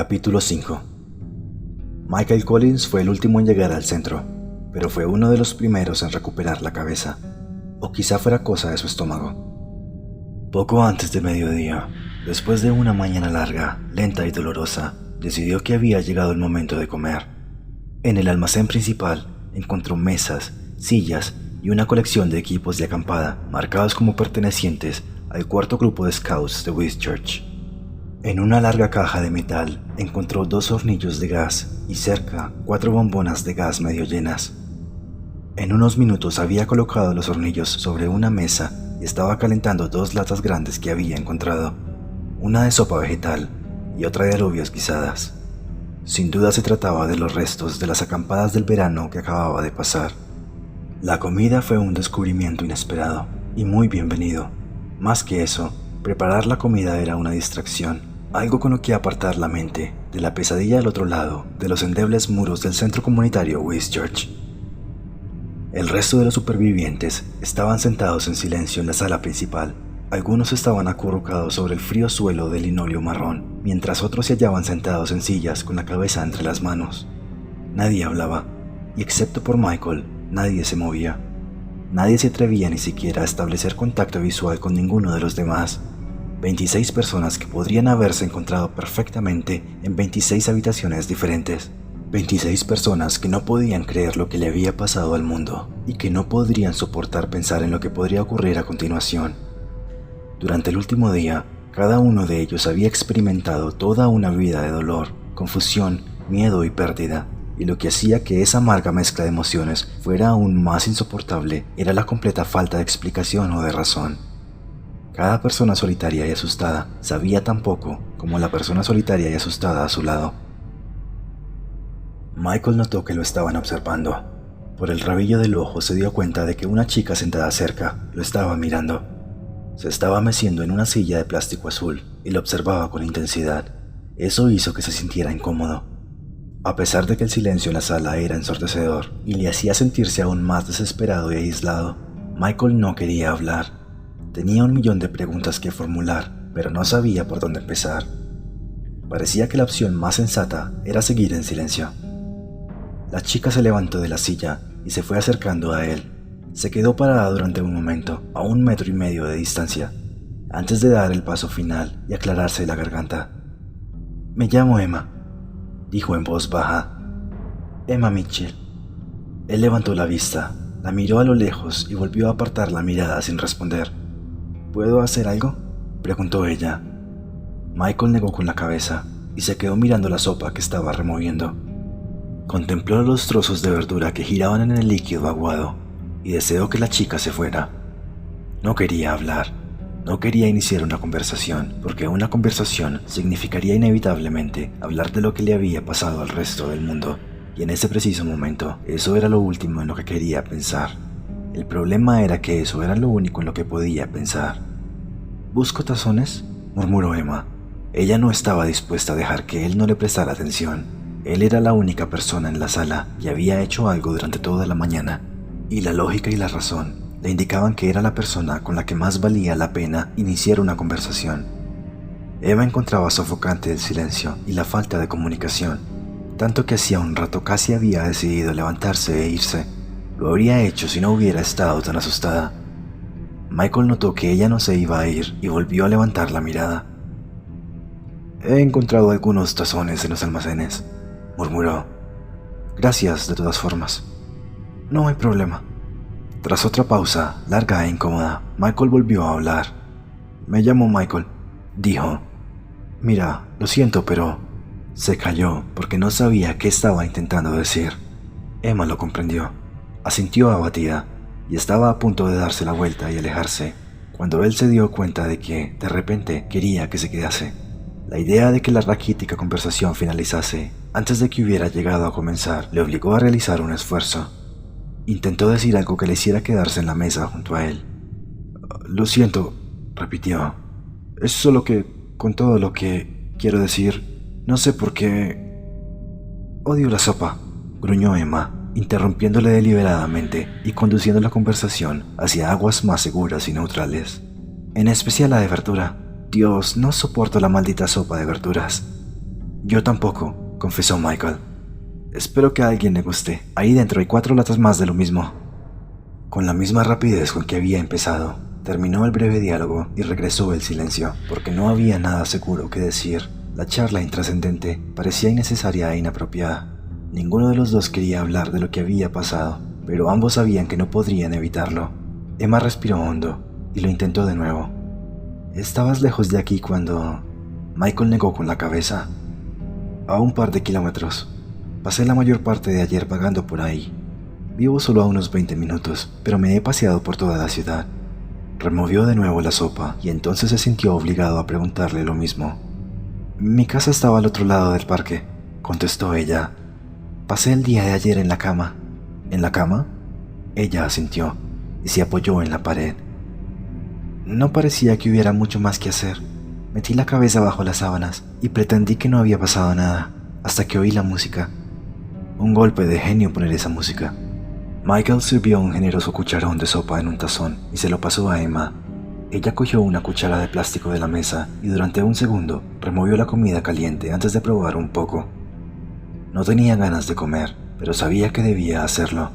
Capítulo 5. Michael Collins fue el último en llegar al centro, pero fue uno de los primeros en recuperar la cabeza, o quizá fuera cosa de su estómago. Poco antes de mediodía, después de una mañana larga, lenta y dolorosa, decidió que había llegado el momento de comer. En el almacén principal encontró mesas, sillas y una colección de equipos de acampada marcados como pertenecientes al cuarto grupo de scouts de Whitchurch. En una larga caja de metal encontró 2 hornillos de gas y cerca 4 bombonas de gas medio llenas. En unos minutos había colocado los hornillos sobre una mesa y estaba calentando 2 latas grandes que había encontrado, una de sopa vegetal y otra de alubias guisadas. Sin duda se trataba de los restos de las acampadas del verano que acababa de pasar. La comida fue un descubrimiento inesperado y muy bienvenido. Más que eso, preparar la comida era una distracción, algo con lo que apartar la mente de la pesadilla al otro lado de los endebles muros del centro comunitario Whitchurch. El resto de los supervivientes estaban sentados en silencio en la sala principal. Algunos estaban acurrucados sobre el frío suelo de linóleo marrón, mientras otros se hallaban sentados en sillas con la cabeza entre las manos. Nadie hablaba, y excepto por Michael, nadie se movía. Nadie se atrevía ni siquiera a establecer contacto visual con ninguno de los demás. 26 personas que podrían haberse encontrado perfectamente en 26 habitaciones diferentes. 26 personas que no podían creer lo que le había pasado al mundo y que no podrían soportar pensar en lo que podría ocurrir a continuación. Durante el último día, cada uno de ellos había experimentado toda una vida de dolor, confusión, miedo y pérdida, y lo que hacía que esa amarga mezcla de emociones fuera aún más insoportable era la completa falta de explicación o de razón. Cada persona solitaria y asustada sabía tan poco como la persona solitaria y asustada a su lado. Michael notó que lo estaban observando. Por el rabillo del ojo se dio cuenta de que una chica sentada cerca lo estaba mirando. Se estaba meciendo en una silla de plástico azul y lo observaba con intensidad. Eso hizo que se sintiera incómodo. A pesar de que el silencio en la sala era ensordecedor y le hacía sentirse aún más desesperado y aislado, Michael no quería hablar. Tenía 1.000.000 de preguntas que formular, pero no sabía por dónde empezar. Parecía que la opción más sensata era seguir en silencio. La chica se levantó de la silla y se fue acercando a él. Se quedó parada durante un momento, a 1,5 metros de distancia, antes de dar el paso final y aclararse la garganta. «Me llamo Emma», dijo en voz baja. «Emma Mitchell». Él levantó la vista, la miró a lo lejos y volvió a apartar la mirada sin responder. «¿Puedo hacer algo?», preguntó ella. Michael negó con la cabeza y se quedó mirando la sopa que estaba removiendo. Contempló los trozos de verdura que giraban en el líquido aguado y deseó que la chica se fuera. No quería hablar, no quería iniciar una conversación, porque una conversación significaría inevitablemente hablar de lo que le había pasado al resto del mundo, y en ese preciso momento eso era lo último en lo que quería pensar. El problema era que eso era lo único en lo que podía pensar. «¿Busco tazones?», murmuró Emma. Ella no estaba dispuesta a dejar que él no le prestara atención. Él era la única persona en la sala y había hecho algo durante toda la mañana, y la lógica y la razón le indicaban que era la persona con la que más valía la pena iniciar una conversación. Emma encontraba sofocante el silencio y la falta de comunicación, tanto que hacía un rato casi había decidido levantarse e irse. Lo habría hecho si no hubiera estado tan asustada. Michael notó que ella no se iba a ir y volvió a levantar la mirada. «He encontrado algunos tazones en los almacenes», murmuró. «Gracias de todas formas». «No hay problema». Tras otra pausa, larga e incómoda, Michael volvió a hablar. «Me llamo Michael», dijo. «Mira, lo siento, pero...». Se calló porque no sabía qué estaba intentando decir. Emma lo comprendió. Asintió abatida y estaba a punto de darse la vuelta y alejarse, cuando él se dio cuenta de que, de repente, quería que se quedase. La idea de que la raquítica conversación finalizase antes de que hubiera llegado a comenzar le obligó a realizar un esfuerzo. Intentó decir algo que le hiciera quedarse en la mesa junto a él. «Lo siento», repitió. «Es solo que, con todo lo que quiero decir, no sé por qué...». «Odio la sopa», gruñó Emma, interrumpiéndole deliberadamente y conduciendo la conversación hacia aguas más seguras y neutrales. «En especial la de verdura. Dios, no soporto la maldita sopa de verduras». Yo tampoco, confesó Michael. Espero que a alguien le guste. Ahí dentro hay 4 latas más de lo mismo. Con la misma rapidez con que había empezado, terminó el breve diálogo y regresó el silencio, porque no había nada seguro que decir. La charla intrascendente parecía innecesaria e inapropiada. Ninguno de los dos quería hablar de lo que había pasado, pero ambos sabían que no podrían evitarlo. Emma respiró hondo y lo intentó de nuevo. «Estabas lejos de aquí cuando...». Michael negó con la cabeza. «A un par de kilómetros. Pasé la mayor parte de ayer vagando por ahí. Vivo solo a unos 20 minutos, pero me he paseado por toda la ciudad». Removió de nuevo la sopa y entonces se sintió obligado a preguntarle lo mismo. «Mi casa estaba al otro lado del parque», contestó ella. «Pasé el día de ayer en la cama». «¿En la cama?». Ella asintió y se apoyó en la pared. «No parecía que hubiera mucho más que hacer. Metí la cabeza bajo las sábanas y pretendí que no había pasado nada, hasta que oí la música. Un golpe de genio poner esa música». Michael sirvió un generoso cucharón de sopa en un tazón y se lo pasó a Emma. Ella cogió una cuchara de plástico de la mesa y durante un segundo removió la comida caliente antes de probar un poco. No tenía ganas de comer, pero sabía que debía hacerlo.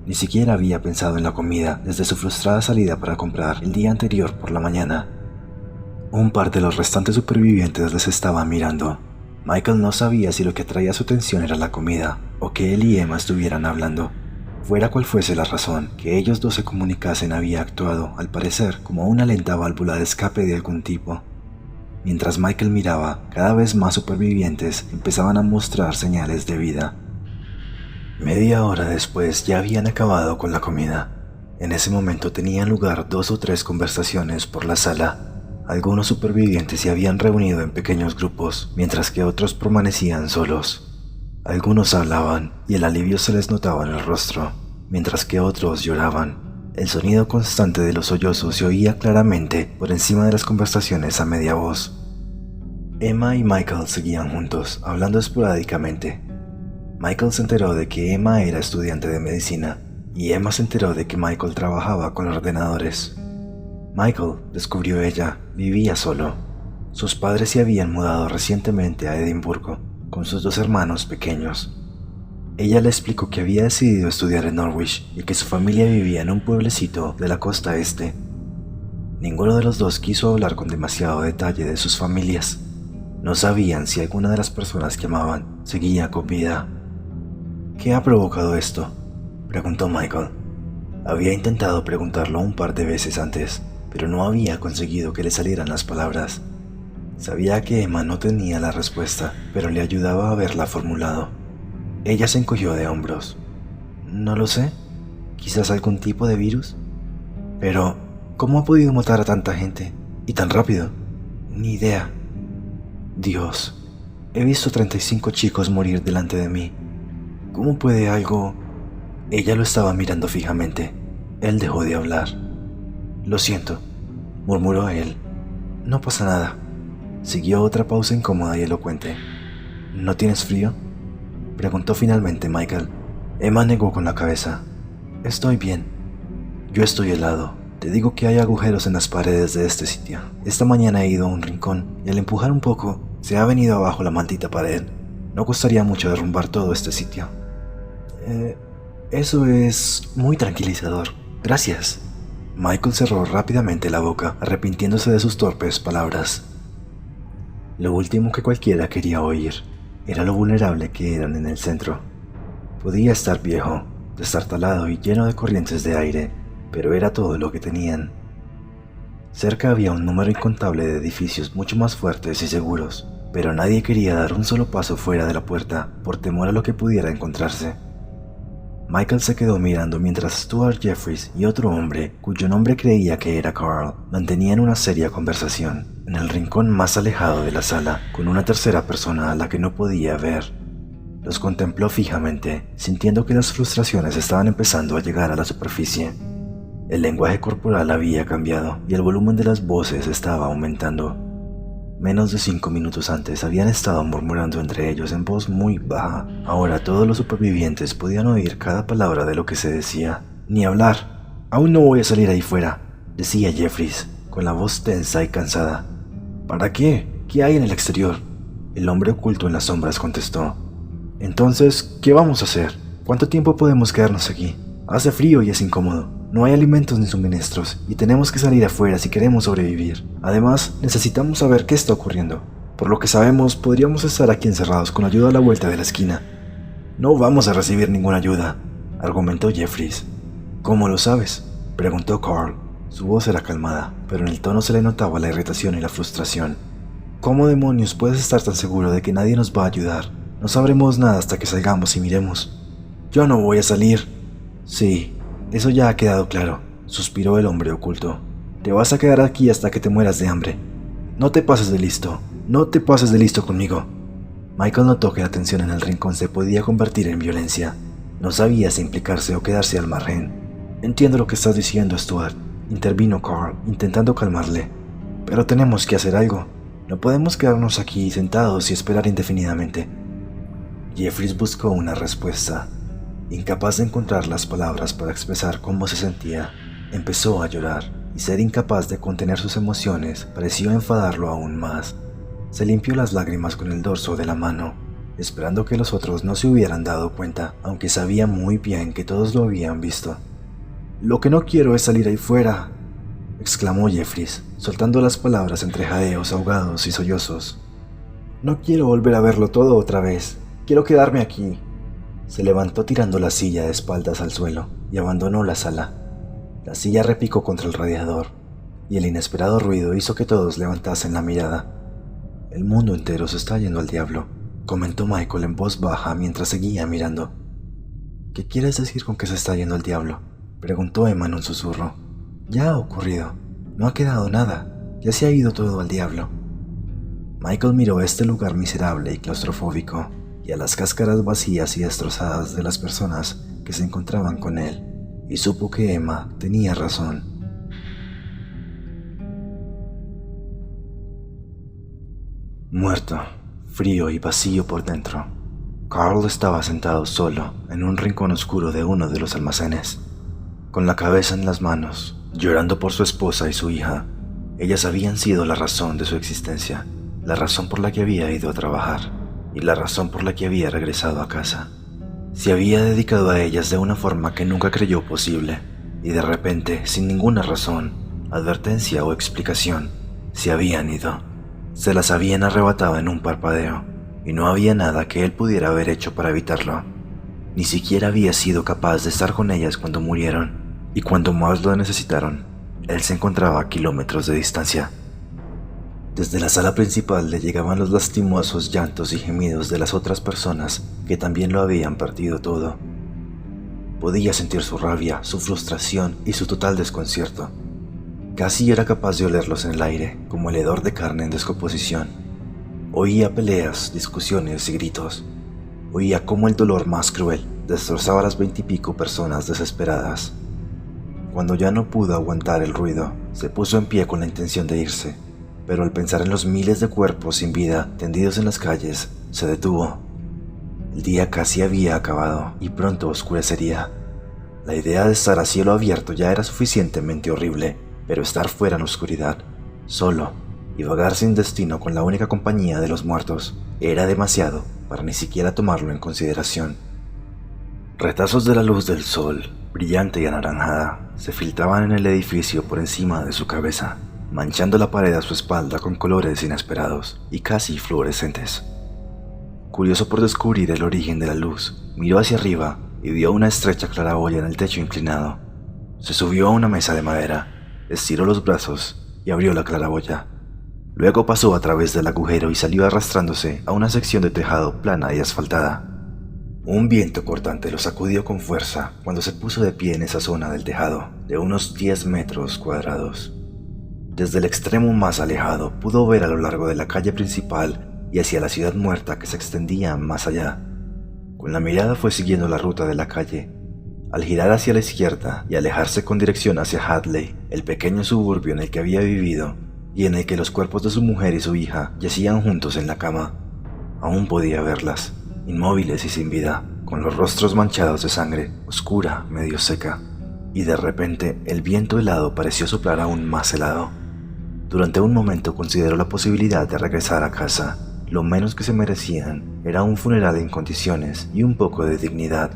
Ni siquiera había pensado en la comida desde su frustrada salida para comprar el día anterior por la mañana. Un par de los restantes supervivientes les estaba mirando. Michael no sabía si lo que atraía su atención era la comida o que él y Emma estuvieran hablando. Fuera cual fuese la razón que ellos dos se comunicasen, había actuado, al parecer, como una lenta válvula de escape de algún tipo. Mientras Michael miraba, cada vez más supervivientes empezaban a mostrar señales de vida. Media hora después ya habían acabado con la comida. En ese momento tenían lugar 2 o 3 conversaciones por la sala. Algunos supervivientes se habían reunido en pequeños grupos, mientras que otros permanecían solos. Algunos hablaban y el alivio se les notaba en el rostro, mientras que otros lloraban. El sonido constante de los sollozos se oía claramente por encima de las conversaciones a media voz. Emma y Michael seguían juntos, hablando esporádicamente. Michael se enteró de que Emma era estudiante de medicina, y Emma se enteró de que Michael trabajaba con ordenadores. Michael, descubrió ella, vivía solo. Sus padres se habían mudado recientemente a Edimburgo, con sus 2 hermanos pequeños. Ella le explicó que había decidido estudiar en Norwich y que su familia vivía en un pueblecito de la costa este. Ninguno de los dos quiso hablar con demasiado detalle de sus familias. No sabían si alguna de las personas que amaban seguía con vida. «¿Qué ha provocado esto?», preguntó Michael. Había intentado preguntarlo un par de veces antes, pero no había conseguido que le salieran las palabras. Sabía que Emma no tenía la respuesta, pero le ayudaba a haberla formulado. Ella se encogió de hombros. «No lo sé. ¿Quizás algún tipo de virus? Pero, ¿cómo ha podido matar a tanta gente? ¿Y tan rápido? Ni idea. Dios, he visto 35 chicos morir delante de mí. ¿Cómo puede algo...?» Ella lo estaba mirando fijamente. Él dejó de hablar. «Lo siento», murmuró él. «No pasa nada». Siguió otra pausa incómoda y elocuente. «¿No tienes frío?», preguntó finalmente Michael. Emma negó con la cabeza. «Estoy bien». «Yo estoy helado. Te digo que hay agujeros en las paredes de este sitio. Esta mañana he ido a un rincón y al empujar un poco se ha venido abajo la maldita pared. No costaría mucho derrumbar todo este sitio». Eso es muy tranquilizador. Gracias». Michael cerró rápidamente la boca, arrepintiéndose de sus torpes palabras. Lo último que cualquiera quería oír era lo vulnerable que eran en el centro. Podía estar viejo, destartalado y lleno de corrientes de aire, pero era todo lo que tenían. Cerca había un número incontable de edificios mucho más fuertes y seguros, pero nadie quería dar un solo paso fuera de la puerta por temor a lo que pudiera encontrarse. Michael se quedó mirando mientras Stuart Jeffries y otro hombre, cuyo nombre creía que era Carl, mantenían una seria conversación en el rincón más alejado de la sala, con una tercera persona a la que no podía ver. Los contempló fijamente, sintiendo que las frustraciones estaban empezando a llegar a la superficie. El lenguaje corporal había cambiado y el volumen de las voces estaba aumentando. Menos de 5 minutos antes habían estado murmurando entre ellos en voz muy baja. Ahora todos los supervivientes podían oír cada palabra de lo que se decía. «Ni hablar. Aún no voy a salir ahí fuera», decía Jeffries, con la voz tensa y cansada. «¿Para qué? ¿Qué hay en el exterior?». El hombre oculto en las sombras contestó. Entonces, ¿qué vamos a hacer? ¿Cuánto tiempo podemos quedarnos aquí? Hace frío y es incómodo. No hay alimentos ni suministros y tenemos que salir afuera si queremos sobrevivir. Además, necesitamos saber qué está ocurriendo. Por lo que sabemos, podríamos estar aquí encerrados con ayuda a la vuelta de la esquina. No vamos a recibir ninguna ayuda, argumentó Jeffries. ¿Cómo lo sabes?, preguntó Carl. Su voz era calmada, pero en el tono se le notaba la irritación y la frustración. ¿Cómo demonios puedes estar tan seguro de que nadie nos va a ayudar? No sabremos nada hasta que salgamos y miremos. Yo no voy a salir. Sí, eso ya ha quedado claro, suspiró el hombre oculto. Te vas a quedar aquí hasta que te mueras de hambre. No te pases de listo, no te pases de listo conmigo. Michael notó que la tensión en el rincón se podía convertir en violencia. No sabía si implicarse o quedarse al margen. Entiendo lo que estás diciendo, Stuart, intervino Carl, intentando calmarle. Pero tenemos que hacer algo. No podemos quedarnos aquí sentados y esperar indefinidamente. Jeffries buscó una respuesta. Incapaz de encontrar las palabras para expresar cómo se sentía, empezó a llorar, y ser incapaz de contener sus emociones pareció enfadarlo aún más. Se limpió las lágrimas con el dorso de la mano, esperando que los otros no se hubieran dado cuenta, aunque sabía muy bien que todos lo habían visto. «Lo que no quiero es salir ahí fuera», exclamó Jeffries, soltando las palabras entre jadeos ahogados y sollozos. «No quiero volver a verlo todo otra vez. Quiero quedarme aquí». Se levantó tirando la silla de espaldas al suelo y abandonó la sala. La silla repicó contra el radiador, y el inesperado ruido hizo que todos levantasen la mirada. «El mundo entero se está yendo al diablo», comentó Michael en voz baja mientras seguía mirando. «¿Qué quieres decir con que se está yendo al diablo?», preguntó Emma en un susurro. «Ya ha ocurrido. No ha quedado nada. Ya se ha ido todo al diablo». Michael miró a este lugar miserable y claustrofóbico, y a las cáscaras vacías y destrozadas de las personas que se encontraban con él, y supo que Emma tenía razón. Muerto, frío y vacío por dentro, Carl estaba sentado solo en un rincón oscuro de uno de los almacenes, con la cabeza en las manos, llorando por su esposa y su hija. Ellas habían sido la razón de su existencia, la razón por la que había ido a trabajar y la razón por la que había regresado a casa. Se había dedicado a ellas de una forma que nunca creyó posible, y de repente, sin ninguna razón, advertencia o explicación, se habían ido. Se las habían arrebatado en un parpadeo, y no había nada que él pudiera haber hecho para evitarlo. Ni siquiera había sido capaz de estar con ellas cuando murieron, y cuando más lo necesitaron, él se encontraba a kilómetros de distancia. Desde la sala principal le llegaban los lastimosos llantos y gemidos de las otras personas que también lo habían perdido todo. Podía sentir su rabia, su frustración y su total desconcierto. Casi era capaz de olerlos en el aire, como el hedor de carne en descomposición. Oía peleas, discusiones y gritos. Oía cómo el dolor más cruel destrozaba a las 20 y pico personas desesperadas. Cuando ya no pudo aguantar el ruido, se puso en pie con la intención de irse, pero al pensar en los miles de cuerpos sin vida tendidos en las calles, se detuvo. El día casi había acabado y pronto oscurecería. La idea de estar a cielo abierto ya era suficientemente horrible, pero estar fuera en la oscuridad, solo, y vagar sin destino con la única compañía de los muertos, era demasiado para ni siquiera tomarlo en consideración. Retazos de la luz del sol, brillante y anaranjada, se filtraban en el edificio por encima de su cabeza, manchando la pared a su espalda con colores inesperados y casi fluorescentes. Curioso por descubrir el origen de la luz, miró hacia arriba y vio una estrecha claraboya en el techo inclinado. Se subió a una mesa de madera, estiró los brazos y abrió la claraboya. Luego pasó a través del agujero y salió arrastrándose a una sección de tejado plana y asfaltada. Un viento cortante lo sacudió con fuerza cuando se puso de pie en esa zona del tejado, de unos 10 metros cuadrados. Desde el extremo más alejado pudo ver a lo largo de la calle principal y hacia la ciudad muerta que se extendía más allá. Con la mirada fue siguiendo la ruta de la calle. Al girar hacia la izquierda y alejarse con dirección hacia Hadley, el pequeño suburbio en el que había vivido y en el que los cuerpos de su mujer y su hija yacían juntos en la cama, aún podía verlas, inmóviles y sin vida, con los rostros manchados de sangre, oscura, medio seca, y de repente el viento helado pareció soplar aún más helado. Durante un momento consideró la posibilidad de regresar a casa, lo menos que se merecían era un funeral en condiciones y un poco de dignidad.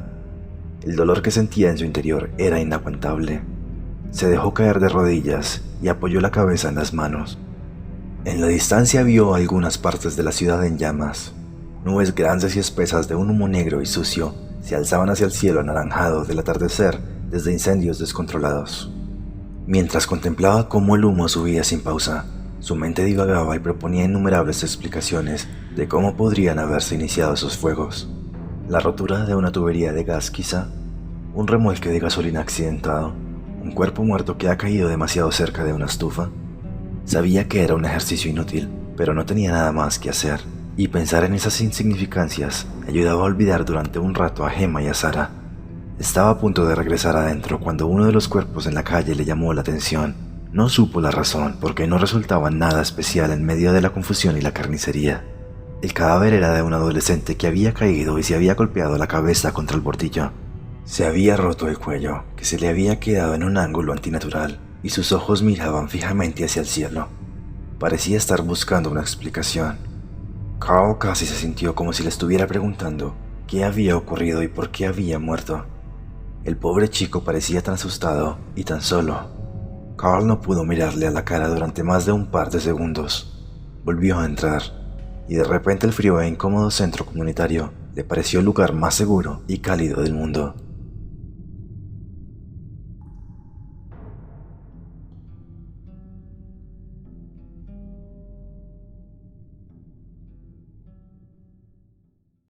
El dolor que sentía en su interior era inaguantable. Se dejó caer de rodillas y apoyó la cabeza en las manos. En la distancia vio algunas partes de la ciudad en llamas. Nubes grandes y espesas de un humo negro y sucio se alzaban hacia el cielo anaranjado del atardecer desde incendios descontrolados. Mientras contemplaba cómo el humo subía sin pausa, su mente divagaba y proponía innumerables explicaciones de cómo podrían haberse iniciado esos fuegos. La rotura de una tubería de gas quizá, un remolque de gasolina accidentado, un cuerpo muerto que ha caído demasiado cerca de una estufa. Sabía que era un ejercicio inútil, pero no tenía nada más que hacer, y pensar en esas insignificancias ayudaba a olvidar durante un rato a Gemma y a Sara. Estaba a punto de regresar adentro cuando uno de los cuerpos en la calle le llamó la atención. No supo la razón porque no resultaba nada especial en medio de la confusión y la carnicería. El cadáver era de un adolescente que había caído y se había golpeado la cabeza contra el bordillo. Se había roto el cuello, que se le había quedado en un ángulo antinatural, y sus ojos miraban fijamente hacia el cielo. Parecía estar buscando una explicación. Carl casi se sintió como si le estuviera preguntando qué había ocurrido y por qué había muerto. El pobre chico parecía tan asustado y tan solo. Carl no pudo mirarle a la cara durante más de un par de segundos. Volvió a entrar, y de repente el frío e incómodo centro comunitario le pareció el lugar más seguro y cálido del mundo.